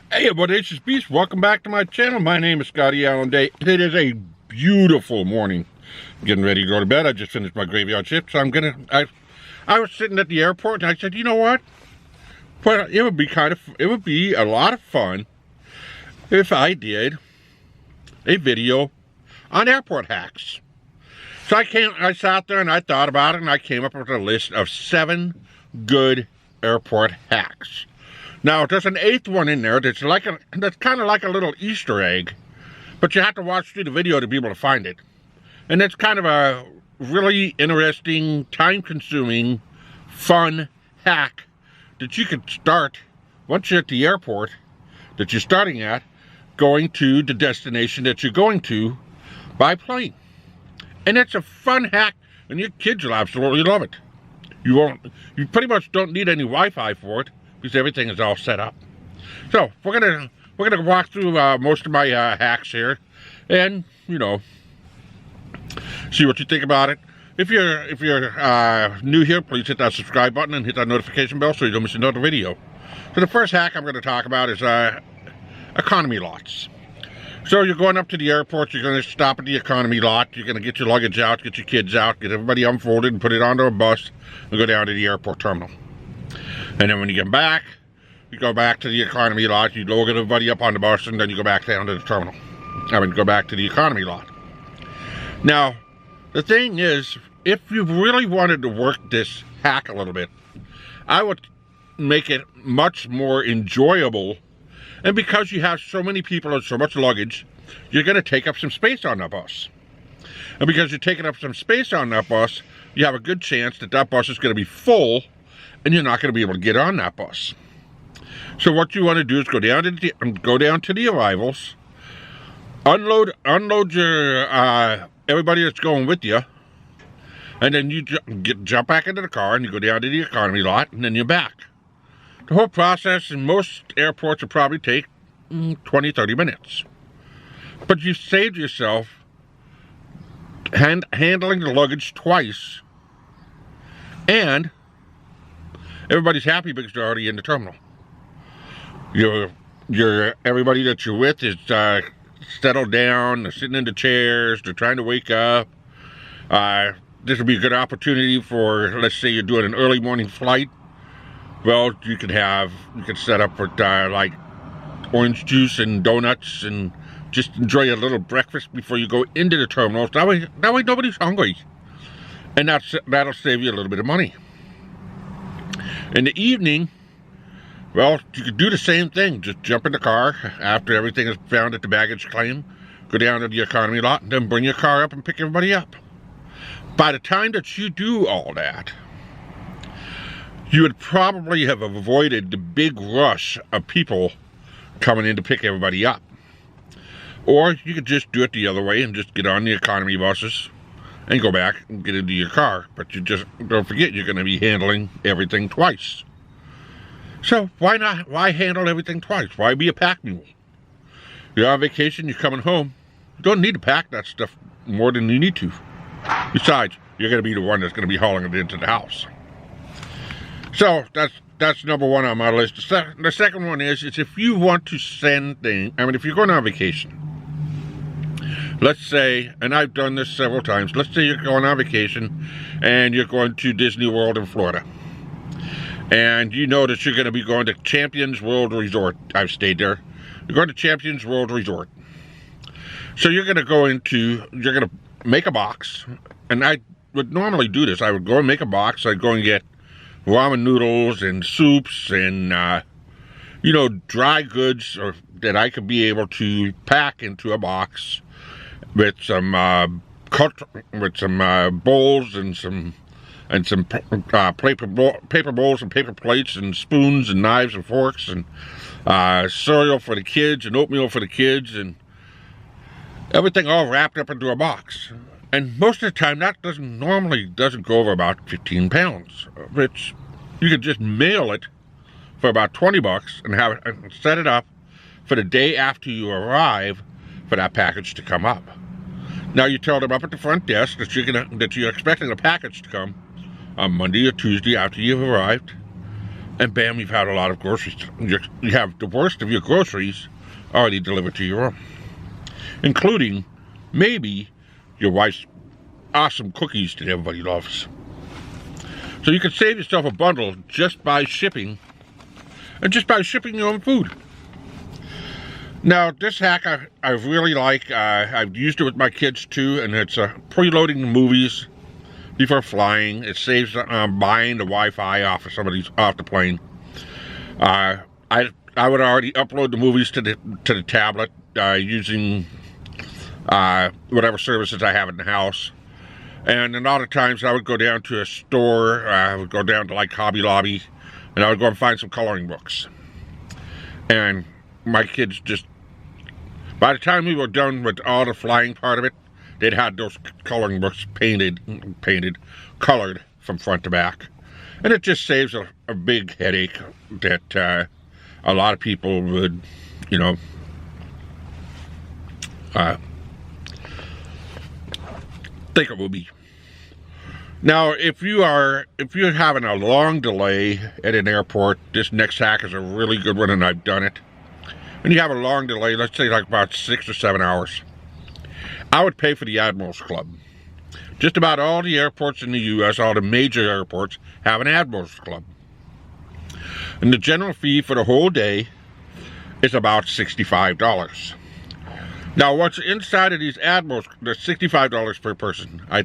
Hey everybody, this is Beast. Welcome back to my channel. My name is Scottyallenday. It is a beautiful morning. Getting ready to go to bed. I just finished my graveyard shift, so I was sitting at the airport and I said, you know what? Well, it would be a lot of fun if I did a video on airport hacks. So I sat there and I thought about it and I came up with a list of 7 good airport hacks. Now, there's an 8th one in there that's kind of like a little Easter egg, but you have to watch through the video to be able to find it. And it's kind of a really interesting, time-consuming, fun hack that you could start once you're at the airport that you're starting at, going to the destination that you're going to by plane. And it's a fun hack, and your kids will absolutely love it. You pretty much don't need any Wi-Fi for it, because everything is all set up. So we're gonna walk through most of my hacks here, and see what you think about it. If you're new here, please hit that subscribe button and hit that notification bell so you don't miss another video. So the first hack I'm going to talk about is economy lots. So you're going up to the airport, you're going to stop at the economy lot, you're going to get your luggage out, get your kids out, get everybody unfolded and put it onto a bus and go down to the airport terminal. And then when you get back, you go back to the economy lot, you load everybody up on the bus, and then you go back down to the terminal. Go back to the economy lot. Now, the thing is, if you really wanted to work this hack a little bit, I would make it much more enjoyable. And because you have so many people and so much luggage, you're going to take up some space on that bus. And because you're taking up some space on that bus, you have a good chance that that bus is going to be full, and you're not going to be able to get on that bus. So what you want to do is go down to the arrivals, unload your everybody that's going with you, and then you jump back into the car and you go down to the economy lot, and then you're back. The whole process in most airports will probably take 20-30 minutes. But you've saved yourself handling the luggage twice, and everybody's happy because they're already in the terminal. Everybody that you're with is settled down, they're sitting in the chairs, they're trying to wake up. This would be a good opportunity for, let's say you're doing an early morning flight. Well, you could set up for like orange juice and donuts and just enjoy a little breakfast before you go into the terminal. That way nobody's hungry. And that'll save you a little bit of money. In the evening, well, you could do the same thing. Just jump in the car after everything is found at the baggage claim, go down to the economy lot, and then bring your car up and pick everybody up. By the time that you do all that, you would probably have avoided the big rush of people coming in to pick everybody up. Or you could just do it the other way and just get on the economy buses and go back and get into your car. But you just don't forget you're going to be handling everything twice. So why not? Why handle everything twice? Why be a pack mule? You're on vacation, you're coming home. You don't need to pack that stuff more than you need to. Besides, you're going to be the one that's going to be hauling it into the house. So that's number one on my list. The second one is if you want to send things, if you're going on vacation, let's say, and I've done this several times, let's say you're going on vacation and you're going to Disney World in Florida. And you know that you're going to be going to Champions World Resort. I've stayed there. You're going to Champions World Resort. So you're going to make a box. And I would normally do this. I would go and make a box. I'd go and get ramen noodles and soups and, dry goods that I could be able to pack into a box with some bowls and some paper bowls and paper plates and spoons and knives and forks and cereal for the kids and oatmeal for the kids and everything all wrapped up into a box. And most of the time that doesn't go over about 15 pounds, which you could just mail it for about $20 and have it and set it up for the day after you arrive for that package to come up. Now you tell them up at the front desk that you're expecting a package to come on Monday or Tuesday after you've arrived. and bam, you've had a lot of groceries. You have the worst of your groceries already delivered to your room, including maybe your wife's awesome cookies that everybody loves. So you can save yourself a bundle just by shipping, and just by shipping your own food. Now, this hack I really like. I've used it with my kids too, and it's preloading the movies before flying. It saves buying the Wi-Fi off the plane. I would already upload the movies to the tablet using whatever services I have in the house. And a lot of times I would go down to a store. I would go down to like Hobby Lobby, and I would go and find some coloring books. And my kids just, by the time we were done with all the flying part of it, they'd had those coloring books colored from front to back. And it just saves a big headache that a lot of people would, think it would be. Now, if you're having a long delay at an airport, this next hack is a really good one, and I've done it. When you have a long delay, let's say like about 6 or 7 hours, I would pay for the Admirals Club. Just about all the airports in the U.S., all the major airports, have an Admirals Club. And the general fee for the whole day is about $65. Now, what's inside of these Admirals, there's $65 per person. I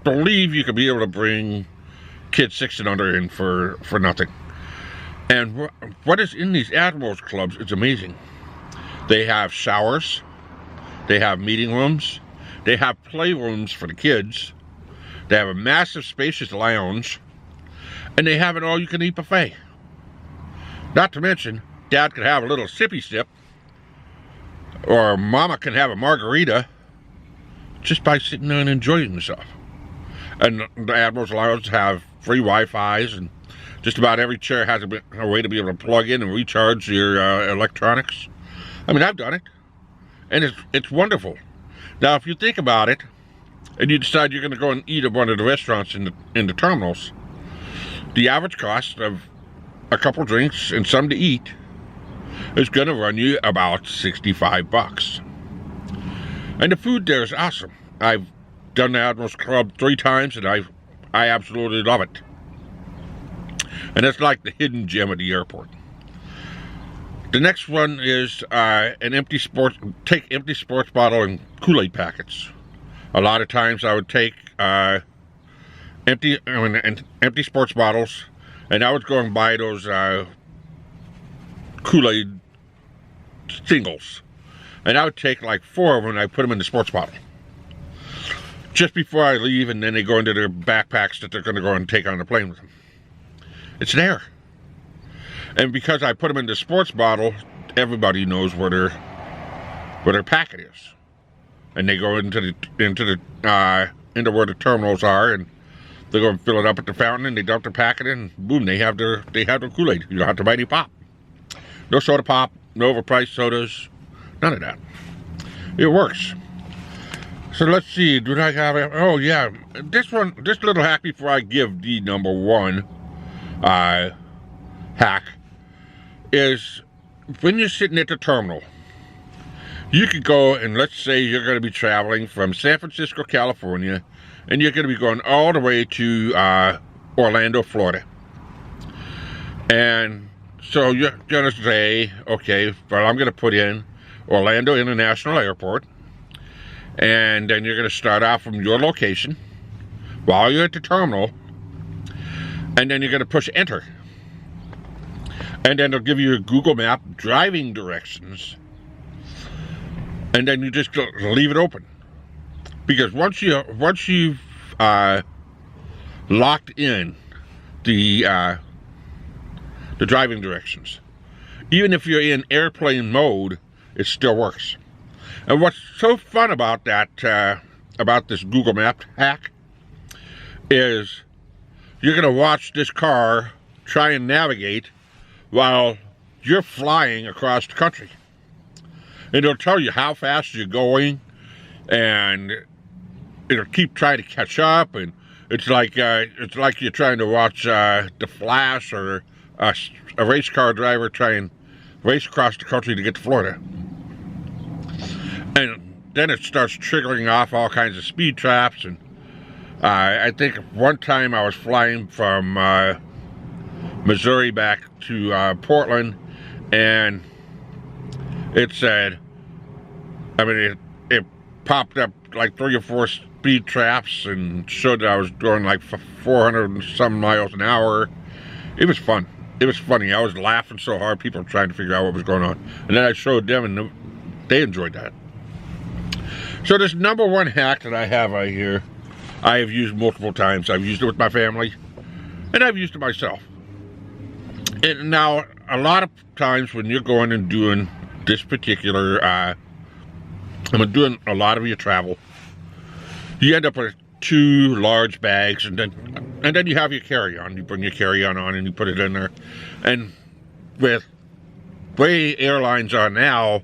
believe you could be able to bring kids 6 and under in for nothing. And what is in these Admirals Clubs is amazing. They have showers, they have meeting rooms, they have playrooms for the kids, they have a massive spacious lounge, and they have an all-you-can-eat buffet. Not to mention, Dad could have a little sippy sip, or Mama can have a margarita just by sitting there and enjoying themselves. And the Admirals Lounge have free Wi-Fi's, and just about every chair has a way to be able to plug in and recharge your electronics. I mean, I've done it, and it's wonderful. Now, if you think about it, and you decide you're going to go and eat at one of the restaurants in the terminals, the average cost of a couple drinks and some to eat is going to run you about $65. And the food there is awesome. I've done the Admirals Club 3 times, and I absolutely love it. And it's like the hidden gem of the airport. The next one is take empty sports bottle and Kool-Aid packets. A lot of times I would take empty sports bottles, and I would go and buy those Kool-Aid singles. And I would take like 4 of them, and I put them in the sports bottle just before I leave, and then they go into their backpacks that they're going to go and take on the plane with them. It's there. And because I put them in the sports bottle, everybody knows where their packet is. And they go into where the terminals are, and they go and fill it up at the fountain, and they dump their packet in, and boom, they have their Kool-Aid. You don't have to buy any pop. No soda pop, no overpriced sodas, none of that. It works. So let's see, did I have it? Oh yeah, this little hack before I give the number 1 hack is when you're sitting at the terminal, you could go and let's say you're going to be traveling from San Francisco, California, and you're going to be going all the way to Orlando, Florida. And so you're going to say, okay, well, I'm going to put in Orlando International Airport, and then you're going to start off from your location while you're at the terminal, and then you're going to push enter. And then they'll give you a Google Map driving directions, and then you just leave it open. Because once you've locked in the driving directions, even if you're in airplane mode, it still works. And what's so fun about that, about this Google Map hack, is you're going to watch this car try and navigate while you're flying across the country. And it'll tell you how fast you're going, and it'll keep trying to catch up, and it's like you're trying to watch The Flash or a race car driver try and race across the country to get to Florida. And then it starts triggering off all kinds of speed traps. And I think one time I was flying from Missouri back to Portland, and it said, I mean, it popped up like 3 or 4 speed traps and showed that I was doing like 400 and some miles an hour. It was fun. It was funny. I was laughing so hard, people were trying to figure out what was going on. And then I showed them, and they enjoyed that. So this number 1 hack that I have right here, I have used multiple times. I've used it with my family, and I've used it myself. And now, a lot of times when you're going and doing this particular, doing a lot of your travel, you end up with 2 large bags, and then you have your carry-on. You bring your carry-on on and you put it in there. And with the way airlines are now,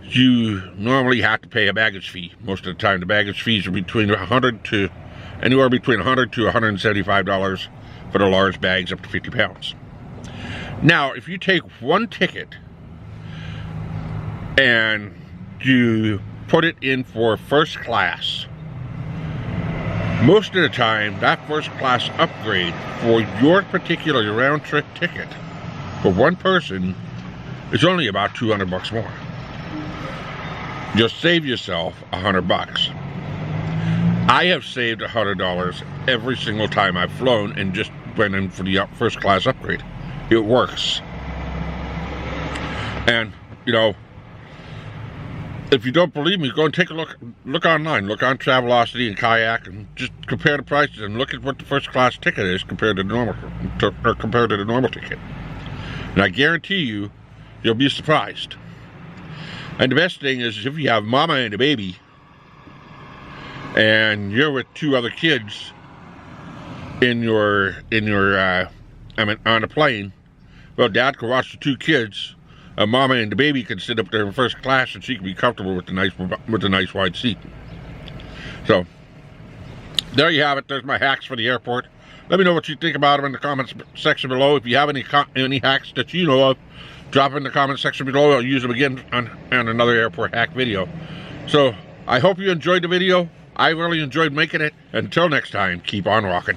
you normally have to pay a baggage fee. Most of the time, the baggage fees are between anywhere between $100 to $175 for the large bags up to 50 pounds. Now, if you take 1 ticket and you put it in for first class, most of the time, that first class upgrade for your particular round trip ticket for 1 person is only about $200 more. You'll save yourself $100. I have saved $100 every single time I've flown and just went in for the first class upgrade. It works. And, you know, if you don't believe me, go and take a look online. Look on Travelocity and Kayak, and just compare the prices and look at what the first class ticket is compared to the normal ticket. And I guarantee you, you'll be surprised. And the best thing is if you have mama and a baby, and you're with 2 other kids on a plane, well, Dad can watch the 2 kids. Mama and the baby can sit up there in first class, and she can be comfortable with the nice wide seat. So there you have it. There's my hacks for the airport. Let me know what you think about them in the comments section below. If you have any hacks that you know of, drop in the comment section below. I'll use them again on another airport hack video. So I hope you enjoyed the video. I really enjoyed making it. Until next time, keep on rocking.